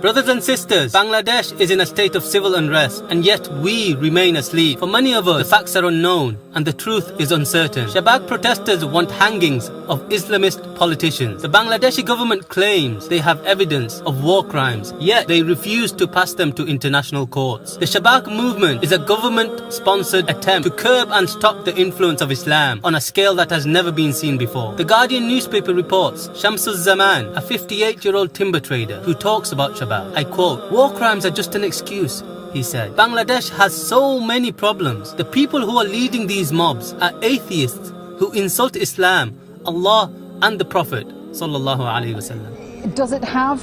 Brothers and sisters, Bangladesh is in a state of civil unrest, and yet we remain asleep. For many of us, the facts are unknown and the truth is uncertain. Shabab protesters want hangings of Islamist politicians. The Bangladeshi government claims they have evidence of war crimes, yet they refuse to pass them to international courts. The Shabab movement is a government-sponsored attempt to curb and stop the influence of Islam on a scale that has never been seen before. The Guardian newspaper reports Shamsul Zaman, a 58-year-old timber trader who talks about Shabab. I quote, "War crimes are just an excuse," he said. Bangladesh has so many problems. The people who are leading these mobs are atheists who insult Islam, Allah and the Prophet sallallahu alaihi wasallam. Does it have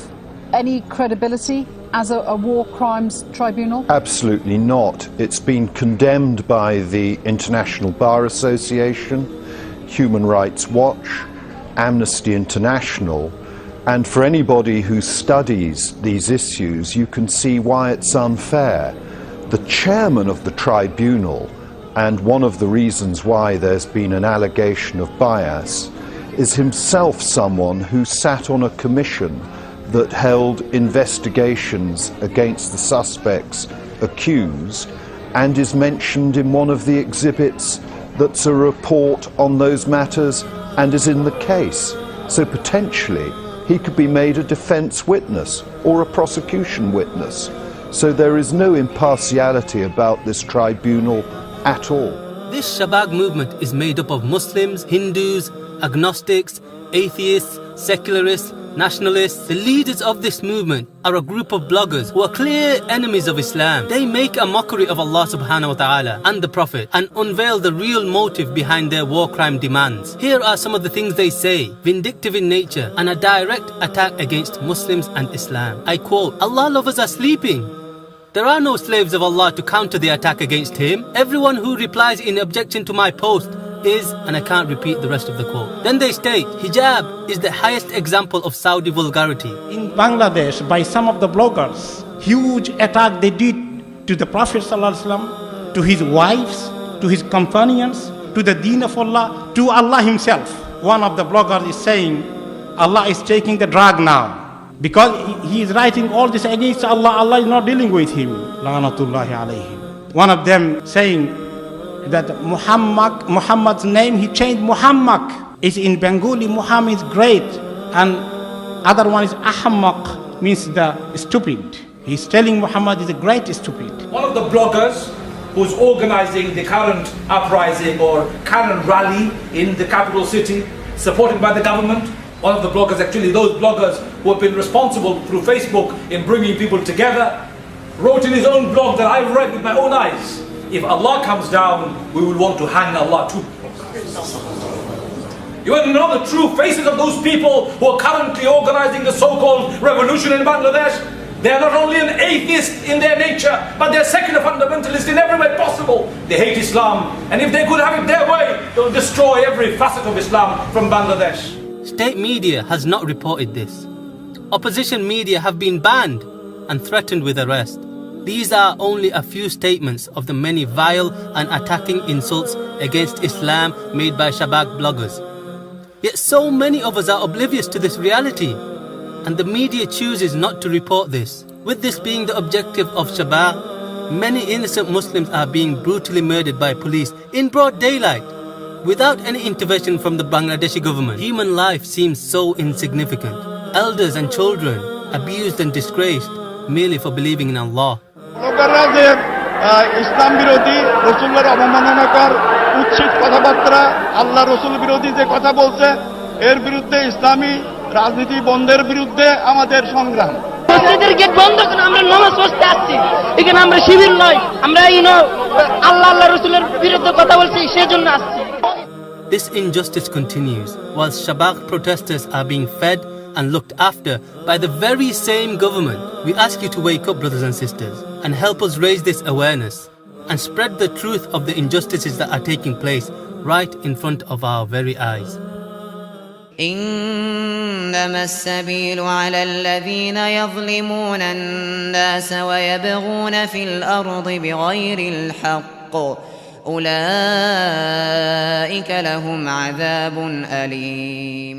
any credibility as a war crimes tribunal? Absolutely not. It's been condemned by the International Bar Association, Human Rights Watch, Amnesty International. And for anybody who studies these issues, you can see why it's unfair. The chairman of the tribunal, and one of the reasons why there's been an allegation of bias, is himself someone who sat on a commission that held investigations against the suspects accused, and is mentioned in one of the exhibits that's a report on those matters and is in the case. So potentially he could be made a defence witness or a prosecution witness. So there is no impartiality about this tribunal at all. This Shabab movement is made up of Muslims, Hindus, agnostics, atheists, secularists, nationalists. The leaders of this movement are a group of bloggers who are clear enemies of Islam. They make a mockery of Allah subhanahu wa ta'ala and the Prophet and unveil the real motive behind their war crime demands. Here are some of the things they say, vindictive in nature and a direct attack against Muslims and Islam. I quote, "Allah lovers are sleeping. There are no slaves of Allah to counter the attack against him. Everyone who replies in objection to my post is," and I can't repeat the rest of the quote. Then they state, "Hijab is the highest example of Saudi vulgarity." In Bangladesh, by some of the bloggers, huge attack they did to the Prophet ﷺ, to his wives, to his companions, to the deen of Allah, to Allah himself. One of the bloggers is saying, Allah is taking the drug now. Because he is writing all this against Allah, Allah is not dealing with him. La'natullahi alayhim. One of them saying that Muhammad's name, he changed Muhammad. Is in Bengali, Muhammad is great. And other one is Ahmaq, means the stupid. He's telling Muhammad is a great stupid. One of the bloggers who's organizing the current uprising or current rally in the capital city, supported by the government, one of the bloggers, actually those bloggers who have been responsible through Facebook in bringing people together, wrote in his own blog that I've read with my own eyes, "If Allah comes down, we will want to hang Allah too." You want to know the true faces of those people who are currently organizing the so-called revolution in Bangladesh? They are not only an atheist in their nature, but they're secular fundamentalists in every way possible. They hate Islam, and if they could have it their way, they'll destroy every facet of Islam from Bangladesh. State media has not reported this. Opposition media have been banned and threatened with arrest. These are only a few statements of the many vile and attacking insults against Islam made by Shabab bloggers. Yet so many of us are oblivious to this reality, and the media chooses not to report this. With this being the objective of Shabab, many innocent Muslims are being brutally murdered by police in broad daylight, without any intervention from the Bangladeshi government. Human life seems so insignificant. Elders and children abused and disgraced merely for believing in Allah. ব্লগাররা যে ইসলাম বিরোধী, রসুলের অবমাননাকর উচ্ছিষ্ট কথাবার্তা, আল্লাহ রসুল বিরোধী যে কথা বলছে, এর বিরুদ্ধে ইসলামী রাজনীতি বন্ধের বিরুদ্ধে আমাদের সংগ্রাম। মসজিদের গেট বন্ধ করে আমরা নামাজ পড়তে আসছি, এখানে আমরা শিবির নয়, আমরা আল্লাহ রসুলের বিরুদ্ধে কথা বলছি, সেজন্য আসছি। This injustice continues whilst Shabab protesters are being fed and looked after by the very same government. We ask you to wake up, brothers and sisters, and help us raise this awareness and spread the truth of the injustices that are taking place right in front of our very eyes. إنما السبيل على الذين يظلمون الناس ويبغون في الأرض بغير الحق أولئك لهم عذاب أليم